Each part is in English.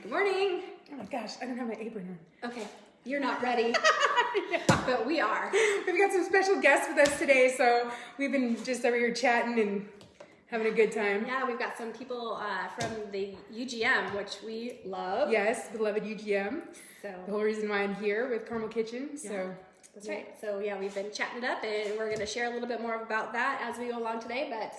Good morning. Oh my gosh, I don't have my apron on. Okay, you're not ready, but we are. We've got some special guests with us today, so we've been just over here chatting and having a good time. Yeah, we've got some people from the UGM, which we love. Yes, beloved UGM. So The whole reason why I'm here with Carmel Kitchen. So that's right. So yeah, we've been chatting it up, and we're going to share a little bit more about that as we go along today. But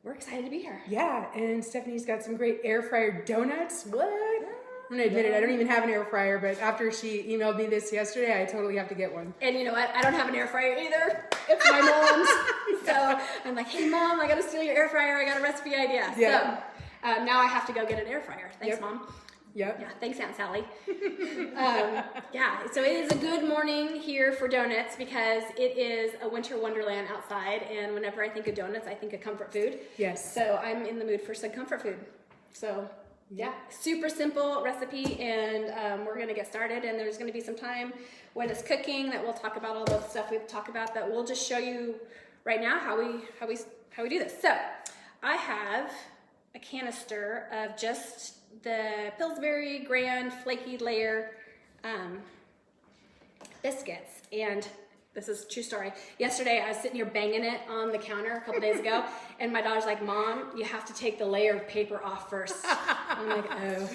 we're excited to be here. yeah, and Stephanie's got some great air fryer donuts. What? I'm gonna admit it, I don't even have an air fryer, but after she emailed me this yesterday, I totally have to get one. And you know what? I don't have an air fryer either. It's my mom's. So I'm like, hey mom, I gotta steal your air fryer. I got a recipe idea. Yeah. So now I have to go get an air fryer. Thanks, Yep. mom. Yep. Yeah, thanks, Aunt Sally. So it is a good morning here for donuts because it is a winter wonderland outside, and whenever I think of donuts, I think of comfort food. Yes. So I'm in the mood for some comfort food. So yeah, super simple recipe, and we're gonna get started. And there's gonna be some time when it's cooking that we'll talk about all the stuff we've talked about. That we'll just show you right now how we do this. So I have a canister of just the Pillsbury Grand Flaky Layer biscuits, and this is a true story. Yesterday I was sitting here banging it on the counter a couple days ago, and my daughter's like, "Mom, you have to take the layer of paper off first." I'm like, "Oh."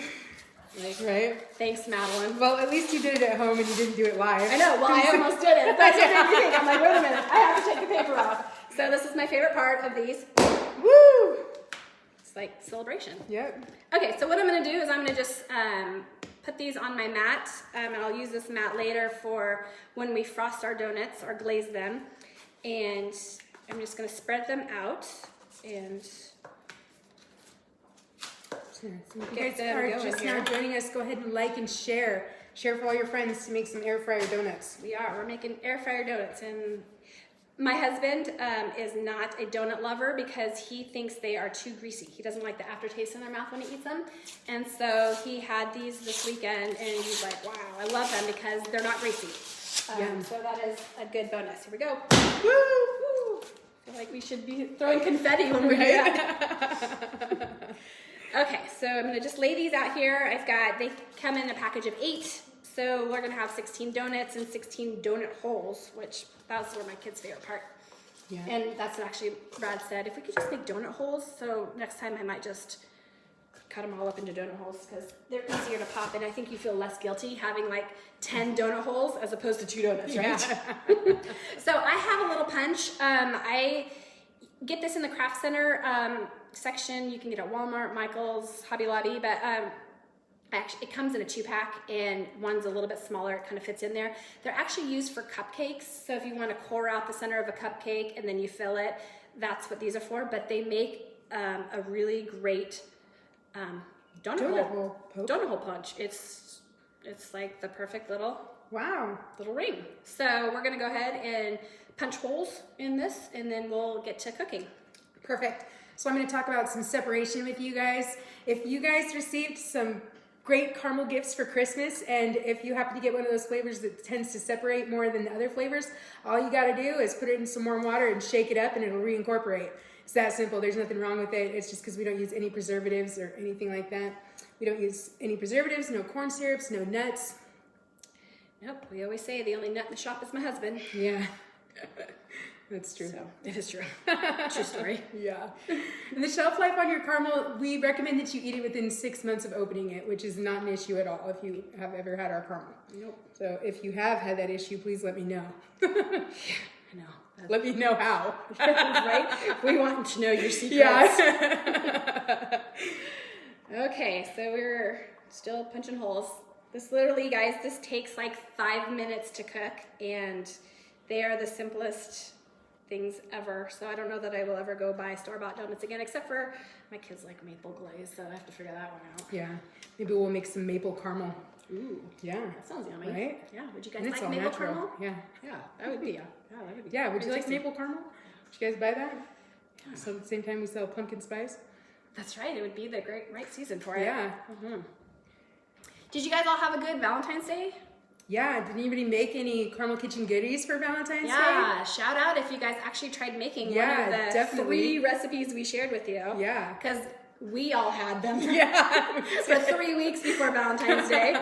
Like, right? Thanks, Madeline. Well, at least you did it at home and you didn't do it live. I know, well, I almost did it. That's what made me think. I'm like, wait a minute, I have to take the paper off. So this is my favorite part of these. Woo! It's like celebration. Yep. Okay, so what I'm gonna do is I'm gonna just put these on my mat, and I'll use this mat later for when we frost our donuts or glaze them. And I'm just gonna spread them out and So if you guys are just now joining us, go ahead and like and share. Share for all your friends to make some air fryer donuts. we're making air fryer donuts. And my husband is not a donut lover because he thinks they are too greasy. He doesn't like the aftertaste in their mouth when he eats them. And so he had these this weekend, and he's like, wow, I love them because they're not greasy. So that is a good bonus. Here we go. Woo! Woo! I feel like we should be throwing confetti when we do that. Okay, so I'm gonna just lay these out here. They come in a package of 8. So we're gonna have 16 donuts and 16 donut holes, which that's my kid's favorite part. Yeah. And that's what actually Brad said, if we could just make donut holes, so next time I might just cut them all up into donut holes because they're easier to pop, and I think you feel less guilty having like 10 donut holes as opposed to 2 donuts, right? Yeah. So I have a little punch. I get this in the craft center section. You can get it at Walmart, Michael's, Hobby Lobby, but it comes in a 2-pack, and one's a little bit smaller. It kind of fits in there. They're actually used for cupcakes. So if you want to core out the center of a cupcake and then you fill it, that's what these are for. But they make a really great donut hole punch. It's like the perfect little ring. So we're gonna go ahead and punch holes in this, and then we'll get to cooking. Perfect. So I'm going to talk about some separation with you guys. If you guys received some great caramel gifts for Christmas, and if you happen to get one of those flavors that tends to separate more than the other flavors, all you got to do is put it in some warm water and shake it up, and it'll reincorporate. It's that simple. There's nothing wrong with it. It's just because we don't use any preservatives or anything like that. We don't use any preservatives, no corn syrups, no nuts. Nope, we always say the only nut in the shop is my husband. Yeah. That's true. So, it is true. True story. Yeah. And the shelf life on your caramel, we recommend that you eat it within 6 months of opening it, which is not an issue at all if you have ever had our caramel. Nope. So if you have had that issue, please let me know. Yeah, I know. Let me know how. Right? We want to know your secrets. Yeah. Okay, so we're still punching holes. This literally, guys, this takes like 5 minutes to cook, and they are the simplest things ever. So I don't know that I will ever go buy store-bought donuts again, except for my kids like maple glaze, so I have to figure that one out. Yeah. Maybe we'll make some maple caramel. Ooh. Yeah. That sounds yummy. Right? Yeah. Would you guys And like it's all maple natural. caramel? Yeah. Yeah, that would be. Yeah, that would be. Yeah. Would you like tasty. maple caramel? Would you guys buy that? Yeah. So at the same time we sell pumpkin spice. That's right. It would be the right season for it. Yeah. Mm-hmm. Did you guys all have a good Valentine's Day? Yeah, did anybody make any Carmel Kitchen goodies for Valentine's Day? Yeah, shout out if you guys actually tried making one of the definitely. 3 recipes we shared with you. Yeah. Because We all had them. Yeah. For 3 weeks before Valentine's Day.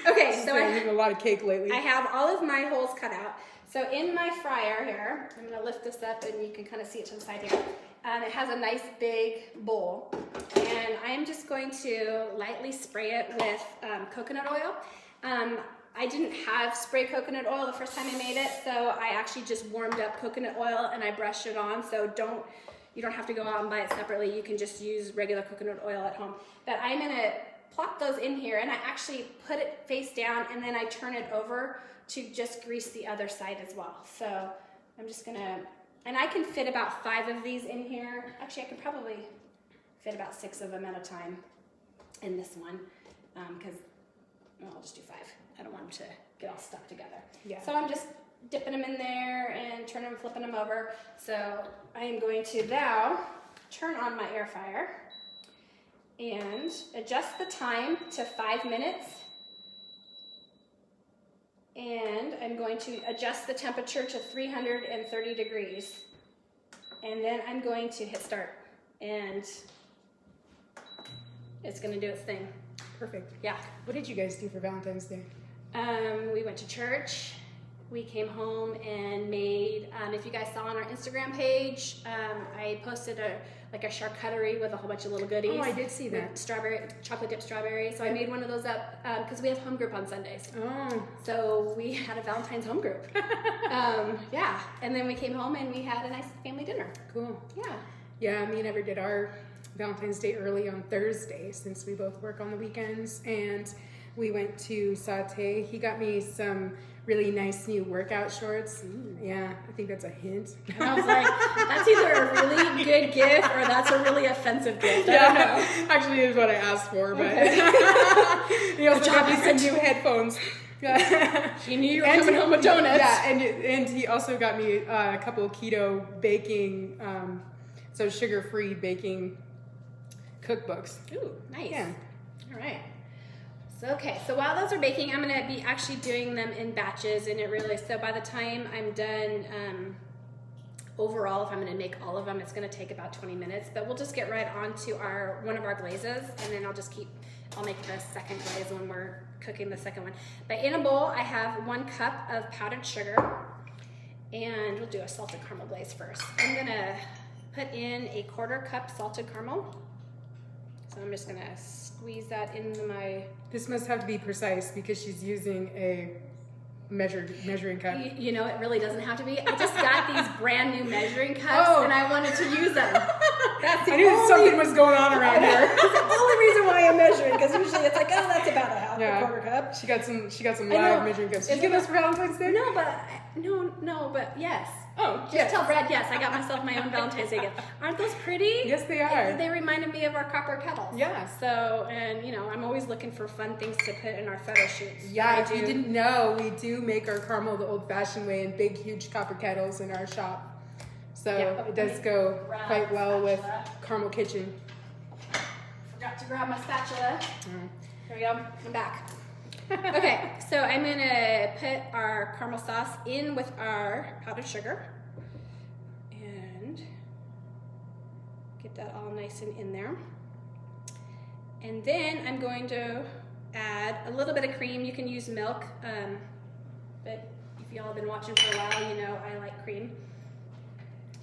Okay, so I'm eating a lot of cake lately. I have all of my holes cut out. So in my fryer here, I'm gonna lift this up and you can kind of see it to the side here. It has a nice big bowl, and I am just going to lightly spray it with coconut oil. I didn't have spray coconut oil the first time I made it, so I actually just warmed up coconut oil and I brushed it on. So you don't have to go out and buy it separately. You can just use regular coconut oil at home. But I'm gonna plop those in here, and I actually put it face down, and then I turn it over to just grease the other side as well. So I'm just gonna, and I can fit about 5 of these in here. Actually, I could probably fit about 6 of them at a time in this one, because I'll just do 5. I don't want them to get all stuck together. Yeah. So I'm just dipping them in there and turning them, flipping them over. So I am going to now turn on my air fryer and adjust the time to 5 minutes. And I'm going to adjust the temperature to 330 degrees. And then I'm going to hit start. And it's going to do its thing. Perfect. Yeah. What did you guys do for Valentine's Day? We went to church. We came home and made, if you guys saw on our Instagram page, I posted a charcuterie with a whole bunch of little goodies. Oh, I did see that. With chocolate dipped strawberry. So I made one of those up because we have home group on Sundays. Oh. So we had a Valentine's home group. Yeah. And then we came home and we had a nice family dinner. Cool. Yeah. Yeah, me and Ever did our Valentine's Day early on Thursday since we both work on the weekends, and we went to Saute. He got me some really nice new workout shorts. Yeah, I think that's a hint. And I was like, that's either a really good gift or that's a really offensive gift. I don't know. Actually, it is what I asked for, but Okay. he also got me some new headphones. She knew you were coming home with donuts. Yeah, and he also got me a couple of keto baking, so sugar-free baking cookbooks. Ooh, nice. Yeah. All right. So while those are baking, I'm going to be actually doing them in batches, and so by the time I'm done, overall, if I'm going to make all of them, it's going to take about 20 minutes, but we'll just get right on to one of our glazes, and then I'll make the second glaze when we're cooking the second one. But in a bowl, I have 1 cup of powdered sugar, and we'll do a salted caramel glaze first. I'm going to put in a 1/4 cup salted caramel. So I'm just going to squeeze that into my... This must have to be precise because she's using a measuring cup. You know, it really doesn't have to be. I just got these brand new measuring cups and I wanted to use them. That's the I knew something was going on around here. That's the only reason why I'm measuring, because usually it's like, oh, that's about a half, a 1/4 cup. She got some live measuring cups. Did you get those for Valentine's Day? No, but yes. Oh, Just tell Brad, yes, I got myself my own Valentine's Day gift. Aren't those pretty? Yes, they are. They reminded me of our copper kettles. Yeah. So, and I'm always looking for fun things to put in our photo shoots. Yeah, if you didn't know, we do make our caramel the old-fashioned way in big, huge copper kettles in our shop. So it does go quite well with Caramel Kitchen. Forgot to grab my spatula. Here we go. I'm back. Okay, so I'm gonna put our caramel sauce in with our powdered sugar and get that all nice and in there. And then I'm going to add a little bit of cream. You can use milk, but if y'all have been watching for a while, you know I like cream.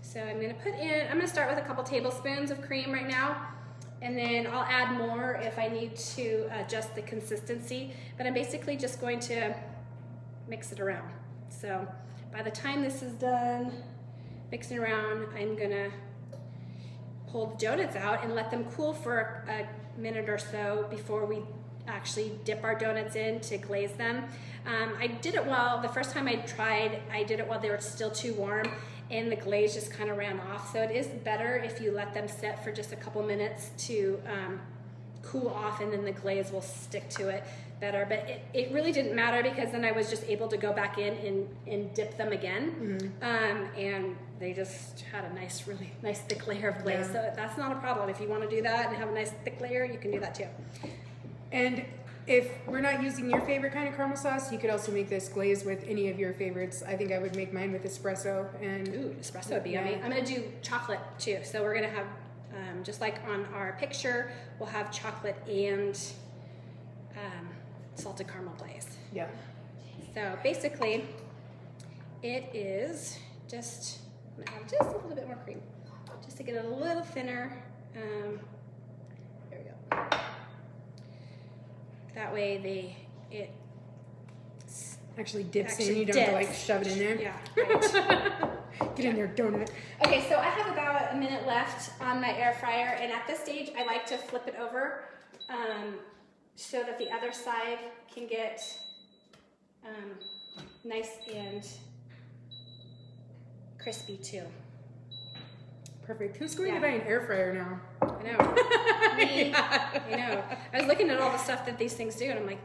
So I'm gonna start with a couple tablespoons of cream right now. And then I'll add more if I need to adjust the consistency. But I'm basically just going to mix it around. So by the time this is done mixing around, I'm gonna pull the donuts out and let them cool for a minute or so before we actually dip our donuts in to glaze them. I did it the first time I tried, I did it while they were still too warm, and the glaze just kind of ran off. So it is better if you let them set for just a couple minutes to cool off, and then the glaze will stick to it better. But it really didn't matter, because then I was just able to go back in and dip them again. And they just had a really nice thick layer of glaze. So that's not a problem. If you want to do that and have a nice thick layer, you can do that too. And if we're not using your favorite kind of caramel sauce, you could also make this glaze with any of your favorites. I think I would make mine with espresso. And espresso would be yummy. I'm going to do chocolate too. So we're going to have Just like on our picture, we'll have chocolate and salted caramel glaze. Yeah. So basically, it is just, I'm gonna have just a little bit more cream, just to get it a little thinner. There we go. That way it actually dips actually in. You don't have to like dips. shove it in there. Yeah, right. Get in there, donut. Okay, so I have about a minute left on my air fryer, and at this stage, I like to flip it over so that the other side can get nice and crispy too. Perfect. Who's going to buy an air fryer now? I know. Me. Yeah. I know. I was looking at all the stuff that these things do, and I'm like,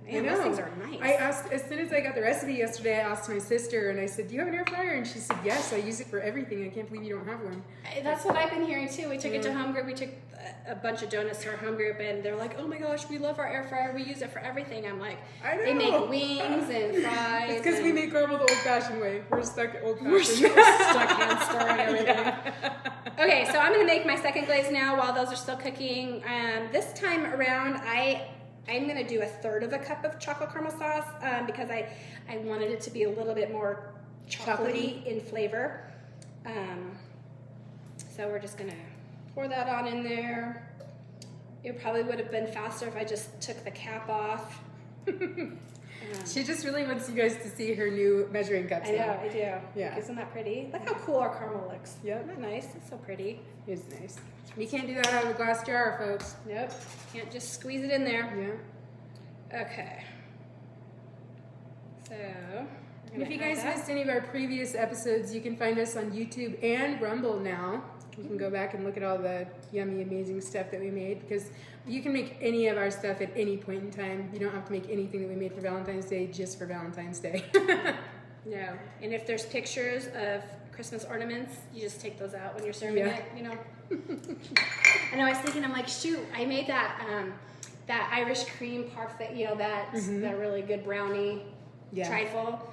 man, those things are nice. I asked, as soon as I got the recipe yesterday, I asked my sister, and I said, do you have an air fryer? And she said, yes, I use it for everything. I can't believe you don't have one. That's what I've been hearing too. We took it to home group. We took a bunch of donuts to our home group, and they're like, oh my gosh, we love our air fryer. We use it for everything. I'm like, I know. they make wings and fries. It's because we make caramel the old-fashioned way. We're stuck old-fashioned. We're stuck hand stirring everything. Yeah. Okay, so I'm going to make my second glaze now while those are still cooking. This time around, I'm going to do 1/3 cup of chocolate caramel sauce because I wanted it to be a little bit more chocolatey in flavor. So we're just going to pour that on in there. It probably would have been faster if I just took the cap off. She just really wants you guys to see her new measuring cups. I know, I do. Yeah. Isn't that pretty? Look how cool our caramel looks. Yep. Isn't that nice? It's so pretty. It's nice. You can't do that out of a glass jar, folks. Nope. Can't just squeeze it in there. Yeah. Okay. So, And if you guys missed any of our previous episodes, you can find us on YouTube and Rumble now. You can go back and look at all the yummy, amazing stuff that we made, because you can make any of our stuff at any point in time. You don't have to make anything that we made for Valentine's Day just for Valentine's Day. No. And if there's pictures of Christmas ornaments, you just take those out when you're serving it, you know. I know, I was thinking, I'm like, shoot, I made that that Irish cream parfait, you know, that really good brownie trifle.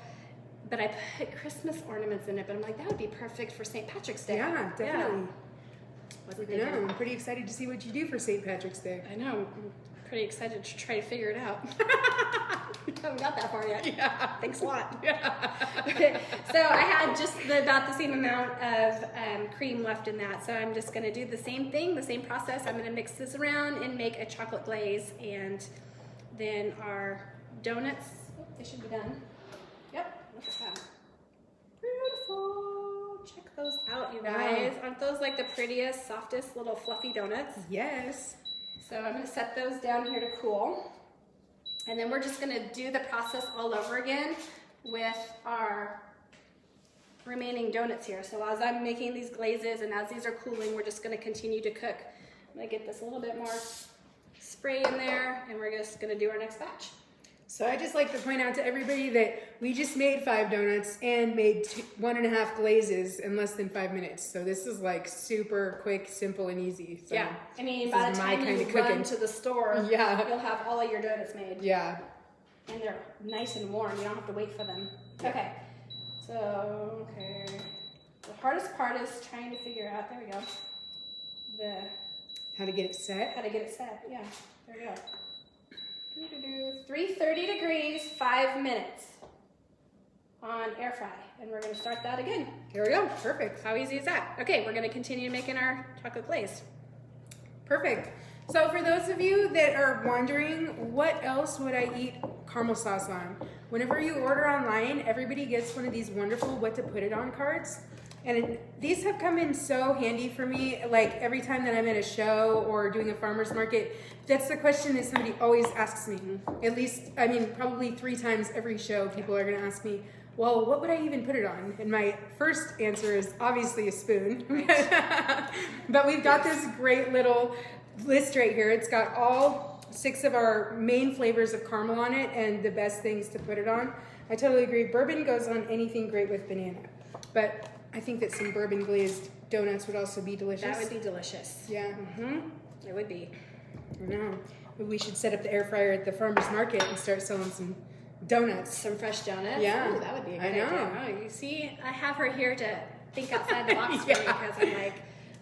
But I put Christmas ornaments in it, but I'm like, that would be perfect for St. Patrick's Day. Yeah, definitely. Wasn't I know. thinking. I'm pretty excited to see what you do for St. Patrick's Day. I know. I'm pretty excited to try to figure it out. Haven't got that far yet. Yeah. Thanks a lot. Yeah. Okay, so I had just about the same amount of cream left in that. So I'm just going to do the same thing, the same process. I'm going to mix this around and make a chocolate glaze. And then our donuts, they should be done. Yep. Look at that. Beautiful. Check those out, you guys. Aren't those like the prettiest, softest little fluffy donuts? Yes. So I'm going to set those down here to cool. And then we're just going to do the process all over again with our remaining donuts here. So as I'm making these glazes and as these are cooling, we're just going to continue to cook. I'm going to get this a little bit more spray in there, and we're just going to do our next batch. So I just like to point out to everybody that we just made 5 donuts and made 1.5 glazes in less than 5 minutes. So this is like super quick, simple, and easy. So yeah, I mean, by the time you run to the store, you'll have all of your donuts made. Yeah. And they're nice and warm. You don't have to wait for them. Yeah. Okay. So, the hardest part is trying to figure out, there we go, how to get it set. How to get it set, yeah. There we go. 330 degrees, 5 minutes on air fry. And we're going to start that again. Here we go. Perfect. How easy is that? Okay, we're going to continue making our chocolate glaze. Perfect. So for those of you that are wondering, what else would I eat caramel sauce on? Whenever you order online, everybody gets one of these wonderful what to put it on cards. And these have come in so handy for me. Like every time that I'm at a show or doing a farmer's market, that's the question that somebody always asks me. At least, I mean, probably 3 times every show, people are going to ask me, well, what would I even put it on? And my first answer is obviously a spoon. Right. But we've got this great little list right here. It's got all 6 of our main flavors of caramel on it and the best things to put it on. I totally agree. Bourbon goes on anything great with banana. But I think that some bourbon glazed donuts would also be delicious. That would be delicious. Yeah. It would be. I know. Maybe we should set up the air fryer at the farmer's market and start selling some donuts. Some fresh donuts? Yeah. Ooh, that would be a good I know. idea. Oh, you see, I have her here to think outside the box for me because I'm like,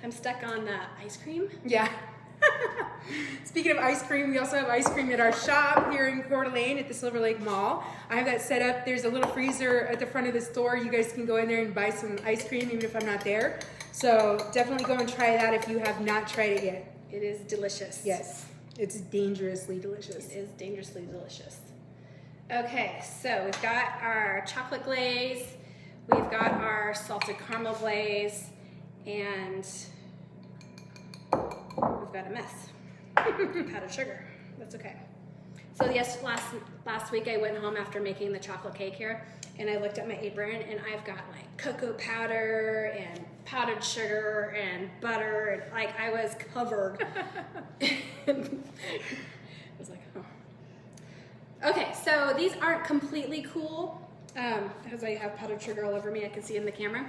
I'm stuck on ice cream. Yeah. Speaking of ice cream, we also have ice cream at our shop here in Coeur d'Alene at the Silver Lake Mall. I have that set up. There's a little freezer at the front of the store. You guys can go in there and buy some ice cream even if I'm not there. So definitely go and try that if you have not tried it yet. It is delicious. Yes, it's dangerously delicious. It is dangerously delicious. Okay, so we've got our chocolate glaze, we've got our salted caramel glaze, and we've got a mess. Powdered sugar. That's okay. So yes, last week I went home after making the chocolate cake here, and I looked at my apron, and I've got like cocoa powder and powdered sugar and butter, and like I was covered. I was like, oh. Okay, so these aren't completely cool. Because I have powdered sugar all over me, I can see in the camera.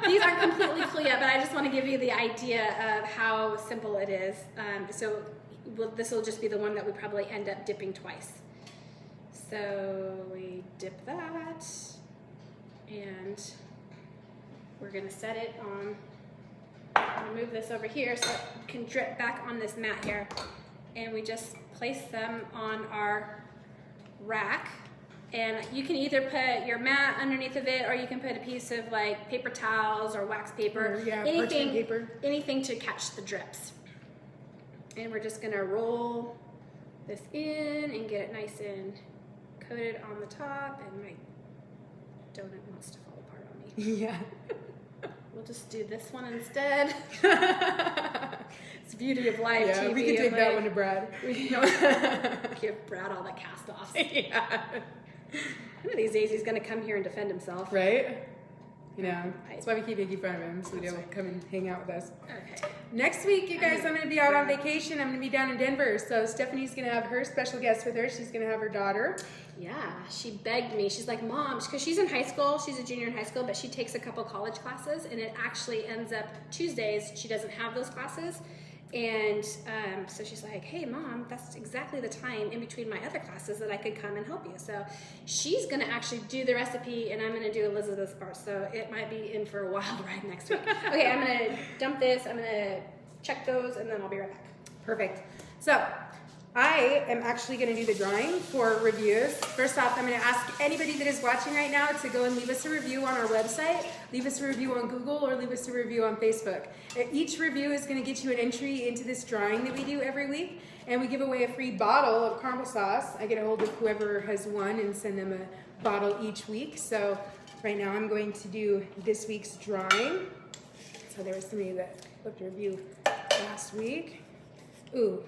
These aren't completely cool yet, but I just want to give you the idea of how simple it is. This will just be the one that we probably end up dipping twice. So we dip that, and we're going to set it on. I'm going to move this over here so it can drip back on this mat here. And we just place them on our rack. And you can either put your mat underneath of it, or you can put a piece of like paper towels or wax paper, parchment paper, anything to catch the drips. And we're just gonna roll this in and get it nice and coated on the top. And my donut wants to fall apart on me. Yeah. We'll just do this one instead. It's the beauty of live TV. We can take that one to Brad. Give Brad all the cast-offs. Yeah. One of these days he's going to come here and defend himself. Right? You know, that's why we keep making fun of him, so he'll come and hang out with us. Okay. Next week, you guys, I'm going to be out on vacation. I'm going to be down in Denver, so Stephanie's going to have her special guest with her. She's going to have her daughter. Yeah, she begged me. She's like, Mom, because she's in high school. She's a junior in high school, but she takes a couple college classes, and it actually ends up Tuesdays. She doesn't have those classes. And so she's like, hey, Mom, that's exactly the time in between my other classes that I could come and help you. So she's going to actually do the recipe, and I'm going to do Elizabeth's part. So it might be in for a wild ride next week. Okay, I'm going to dump this. I'm going to check those, and then I'll be right back. Perfect. So I am actually going to do the drawing for reviews. First off, I'm going to ask anybody that is watching right now to go and leave us a review on our website, leave us a review on Google, or leave us a review on Facebook. Each review is going to get you an entry into this drawing that we do every week, and we give away a free bottle of caramel sauce. I get a hold of whoever has won and send them a bottle each week. So right now I'm going to do this week's drawing. So there was somebody that booked a review last week. Ooh.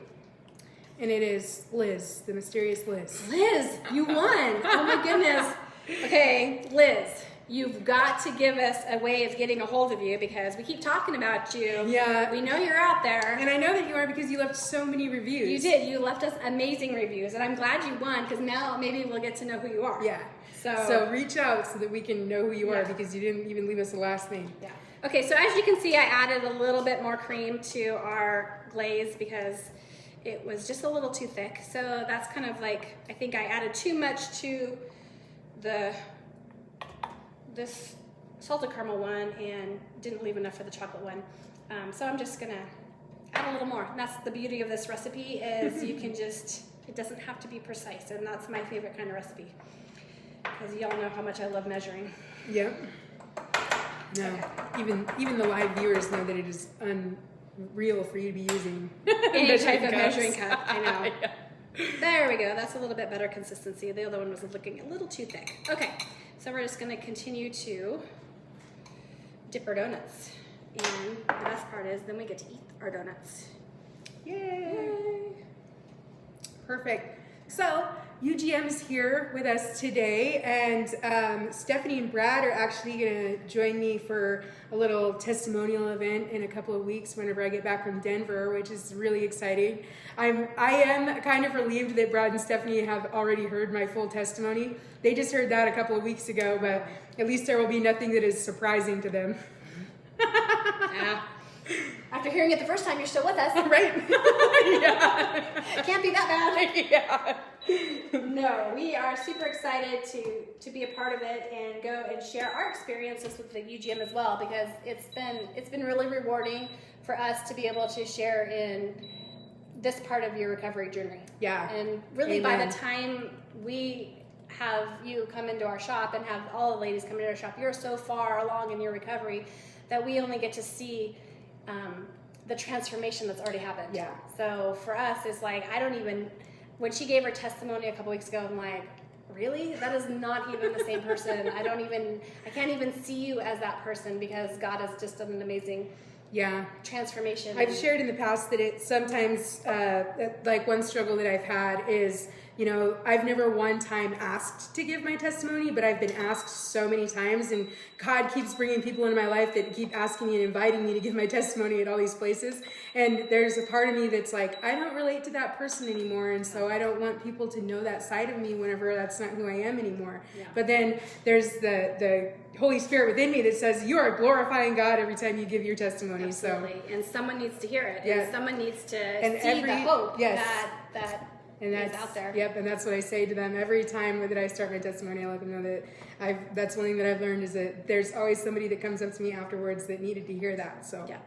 And it is Liz, the mysterious Liz. Liz, you won. Oh my goodness. Okay, Liz, you've got to give us a way of getting a hold of you because we keep talking about you. Yeah. We know you're out there. And I know that you are because you left so many reviews. You did. You left us amazing reviews. And I'm glad you won because now maybe we'll get to know who you are. Yeah. So reach out so that we can know who you are because you didn't even leave us a last name. Yeah. Okay, so as you can see, I added a little bit more cream to our glaze because it was just a little too thick. So that's kind of like, I think I added too much to this salted caramel one and didn't leave enough for the chocolate one. So I'm just gonna add a little more. And that's the beauty of this recipe is you can just, it doesn't have to be precise. And that's my favorite kind of recipe. Because y'all know how much I love measuring. Yep. No, okay. Even the live viewers know that it is unreal for you to be using any type of measuring cup. I know. Yeah. There we go. That's a little bit better consistency. The other one was looking a little too thick. Okay, so we're just going to continue to dip our donuts. And the best part is then we get to eat our donuts. Yay! Perfect. So UGM is here with us today, and Stephanie and Brad are actually going to join me for a little testimonial event in a couple of weeks whenever I get back from Denver, which is really exciting. I am kind of relieved that Brad and Stephanie have already heard my full testimony. They just heard that a couple of weeks ago, but at least there will be nothing that is surprising to them. Yeah. After hearing it the first time, you're still with us. Right? Yeah. Can't be that bad. Yeah. No, we are super excited to be a part of it and go and share our experiences with the UGM as well because it's been really rewarding for us to be able to share in this part of your recovery journey. Yeah. And really by Amen. the time we have you come into our shop and have all the ladies come into our shop, you're so far along in your recovery that we only get to see the transformation that's already happened. Yeah. So for us, it's like, when she gave her testimony a couple weeks ago, I'm like, really? That is not even the same person. I can't even see you as that person, because God has just done an amazing transformation. I've shared in the past that it sometimes, like one struggle that I've had is, I've never one time asked to give my testimony, but I've been asked so many times, and God keeps bringing people into my life that keep asking me and inviting me to give my testimony at all these places. And there's a part of me that's like, I don't relate to that person anymore, and so I don't want people to know that side of me whenever that's not who I am anymore. Yeah. But then there's the Holy Spirit within me that says, you are glorifying God every time you give your testimony. Absolutely. So, and someone needs to hear it. Yeah. And someone needs to see the hope that and is out there. Yep, and that's what I say to them every time that I start my testimony. I let them know that that's one thing that I've learned, is that there's always somebody that comes up to me afterwards that needed to hear that. So yeah.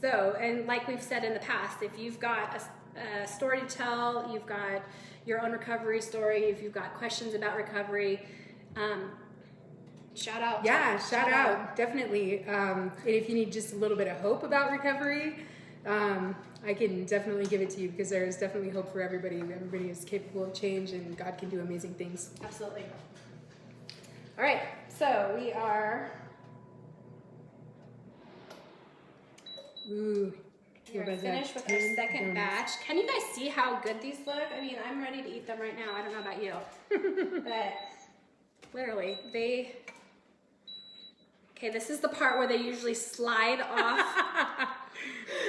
So, and like we've said in the past, if you've got a story to tell, you've got your own recovery story, if you've got questions about recovery, shout out. Yeah, shout out. Definitely. And if you need just a little bit of hope about recovery, I can definitely give it to you, because there is definitely hope for everybody. Everybody is capable of change, and God can do amazing things. Absolutely. All right, so we are... Ooh. We're finished with our second batch. Can you guys see how good these look? I mean, I'm ready to eat them right now. I don't know about you. But literally, Okay, this is the part where they usually slide off.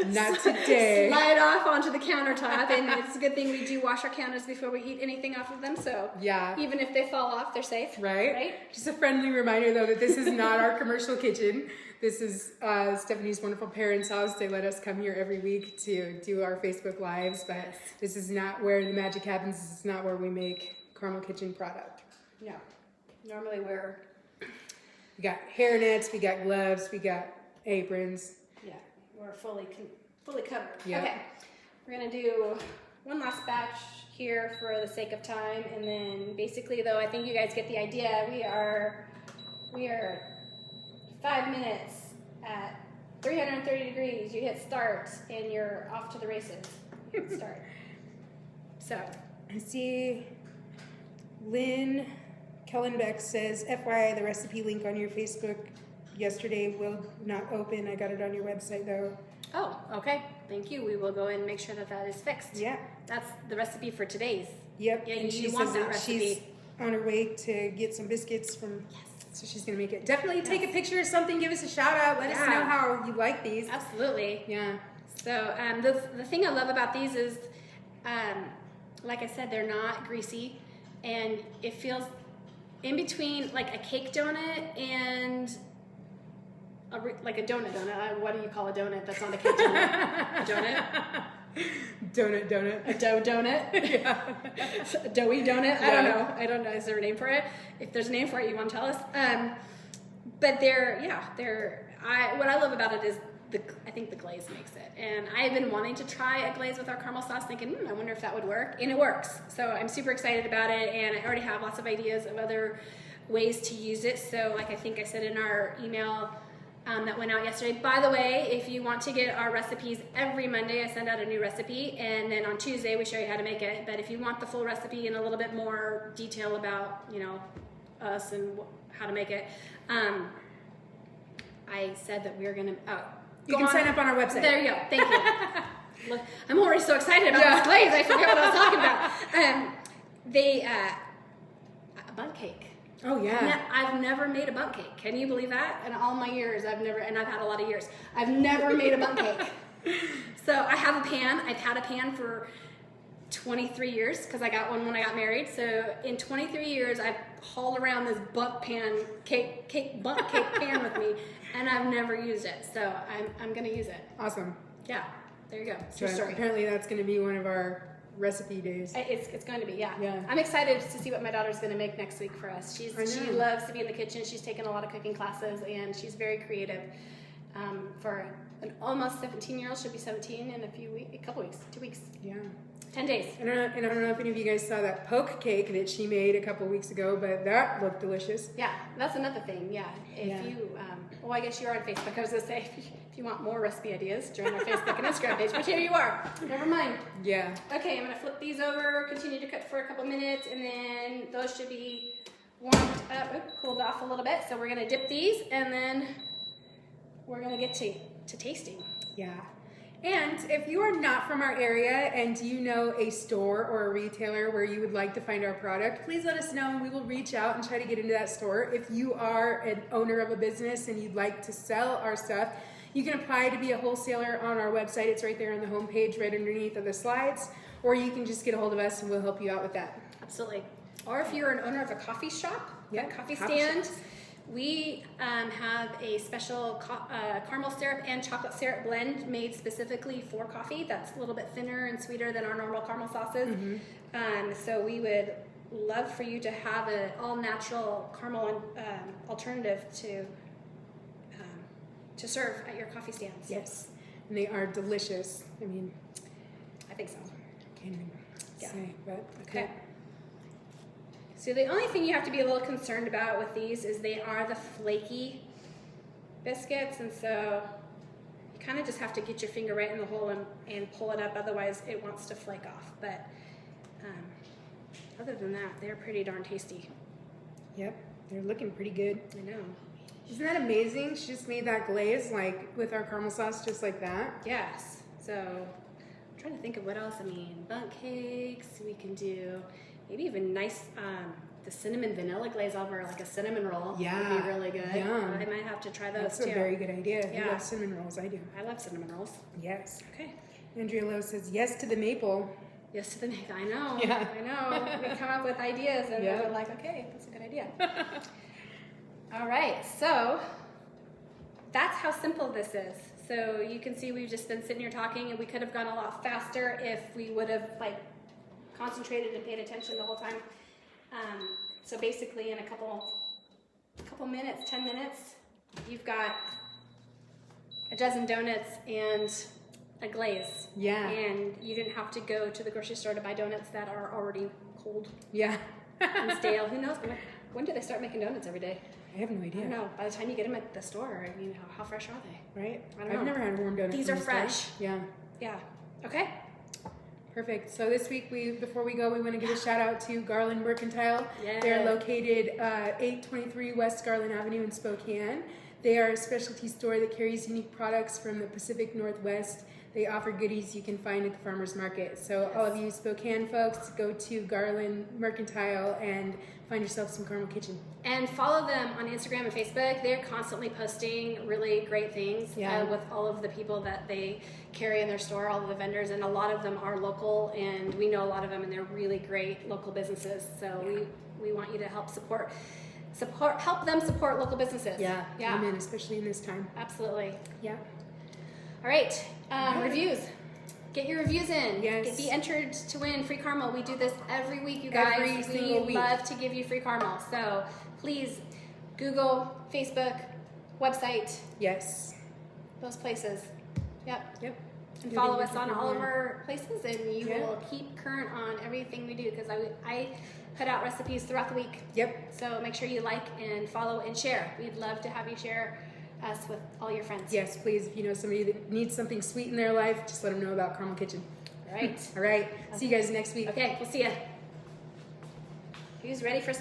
Not today. Slide off onto the countertop, and it's a good thing we do wash our counters before we eat anything off of them, so even if they fall off, they're safe. Right? Just a friendly reminder, though, that this is not our commercial kitchen. This is Stephanie's wonderful parents' house. They let us come here every week to do our Facebook Lives, but this is not where the magic happens. This is not where we make Carmel Kitchen product. No. Normally we got hairnets, we got gloves, we got aprons. Yeah, we're fully covered. Yep. Okay, we're gonna do one last batch here for the sake of time, and then basically, though, I think you guys get the idea. We are 5 minutes at 330 degrees. You hit start, and you're off to the races. Hit start. So I see Lynn Kellenbeck says, FYI, the recipe link on your Facebook yesterday will not open. I got it on your website, though. Oh, okay. Thank you. We will go and make sure that is fixed. Yeah. That's the recipe for today's. Yep. Yeah, and you want that recipe. She's on her way to get some biscuits from... Yes. So she's going to make it. Definitely take a picture of something. Give us a shout out. Let us know how you like these. Absolutely. Yeah. So the thing I love about these is, like I said, they're not greasy, and it feels in between like a cake donut and like a donut. What do you call a donut that's not a cake donut? A donut? Donut. A dough donut? Yeah. A doughy donut? Yeah. I don't know. Is there a name for it? If there's a name for it, you want to tell us? But what I love about it is I think the glaze makes it. And I've been wanting to try a glaze with our caramel sauce, thinking, I wonder if that would work. And it works. So I'm super excited about it, and I already have lots of ideas of other ways to use it. So like I think I said in our email that went out yesterday. By the way, if you want to get our recipes, every Monday I send out a new recipe, and then on Tuesday we show you how to make it. But if you want the full recipe and a little bit more detail about, us and how to make it, I said that we were going to... You can sign up on our website. There you go. Thank you. Look, I'm already so excited about this glaze. I forget what I was talking about. A bundt cake. Oh yeah. I've never made a bundt cake. Can you believe that? In all my years, and I've had a lot of years, I've never made a bundt cake. So I have a pan. I've had a pan for 23 years because I got one when I got married. So in 23 years, I've hauled around this bundt cake pan with me, and I've never used it. So I'm gonna use it. Awesome. Yeah. There you go. So apparently that's going to be one of our recipe days. It's going to be, yeah. Yeah. I'm excited to see what my daughter's going to make next week for us. She loves to be in the kitchen. She's taken a lot of cooking classes, and she's very creative for an almost 17-year-old should be 17 in a couple weeks, 2 weeks, Yeah. 10 days. And I don't know if any of you guys saw that poke cake that she made a couple weeks ago, but that looked delicious. Yeah, that's another thing. Yeah, if you, well, I guess you're on Facebook. I was gonna say if you want more recipe ideas, join our Facebook and Instagram page. But here you are. Never mind. Yeah. Okay, I'm gonna flip these over, continue to cook for a couple minutes, and then those should be warmed up, cooled off a little bit. So we're gonna dip these, and then we're gonna get to tasting. Yeah. And if you are not from our area and you know a store or a retailer where you would like to find our product, please let us know and we will reach out and try to get into that store. If you are an owner of a business and you'd like to sell our stuff, you can apply to be a wholesaler on our website. It's right there on the homepage, right underneath of the slides. Or you can just get a hold of us and we'll help you out with that. Absolutely. Or if you're an owner of a coffee shop, Yeah, a coffee coffee stand, shops. we have a special caramel syrup and chocolate syrup blend made specifically for coffee. That's a little bit thinner and sweeter than our normal caramel sauces. So we would love for you to have an all-natural caramel alternative to serve at your coffee stands. Yes. And they are delicious. I mean, I think so. can't even say, but Okay. So the only thing you have to be a little concerned about with these is they are the flaky biscuits, and so you kind of just have to get your finger right in the hole and pull it up, otherwise it wants to flake off. But other than that, they're pretty darn tasty. Yep, they're looking pretty good. I know. Isn't that amazing? She just made that glaze like with our caramel sauce just like that. Yes. So I'm trying to think of what else. I mean, bundt cakes. We can do maybe even nice the cinnamon vanilla glaze over like a cinnamon roll. Yeah. Would be really good. Yum. I might have to try those That's too. a very good idea. Yeah. You love cinnamon rolls, I do. I love cinnamon rolls. Yes. Okay. Andrea Lowe says yes to the maple. Yes to the maple. I know. Yeah. I know. We come up with ideas and Yeah. we're like, okay, that's a good idea. All right. So that's how simple this is. So you can see we've just been sitting here talking, and we could have gone a lot faster if we would have like concentrated and paid attention the whole time. So basically, in a couple minutes, 10 minutes, you've got a dozen donuts and a glaze. Yeah. And you didn't have to go to the grocery store to buy donuts that are already cold Yeah. and stale. Who knows? When do they start making donuts every day? I have no I idea. don't know. By the time you get them at the store, I mean, how fresh are they? Right? I don't I've know. never had a warm donut. These from are the store. fresh. Yeah. Yeah. Okay. Perfect. So this week, before we go, we want to give a shout out to Garland Mercantile. Yes. They're located 823 West Garland Avenue in Spokane. They are a specialty store that carries unique products from the Pacific Northwest. They offer goodies you can find at the farmer's market. So all of you Spokane folks, go to Garland Mercantile and find yourself some Carmel Kitchen. And follow them on Instagram and Facebook. They're constantly posting really great things with all of the people that they carry in their store, all of the vendors, and a lot of them are local, and we know a lot of them, and they're really great local businesses. So we want you to help help them support local businesses. Yeah. Yeah. Amen, especially in this time. Absolutely. Yeah. All right. Reviews. Get your reviews in. Yes. Be entered to win free caramel. We do this every week, you guys. Every single week. We love to give you free caramel. So please Google, Facebook, website, Yes. those places. Yep. Yep. And You'll follow get us on different all of one. our places, and you will keep current on everything we do, because I put out recipes throughout the week. Yep. So make sure you like and follow and share. We'd love to have you share us with all your friends. Yes, please. If you know somebody that needs something sweet in their life, just let them know about Carmel Kitchen. All right. All right. See you guys next week. Okay, we'll see you. Who's ready for some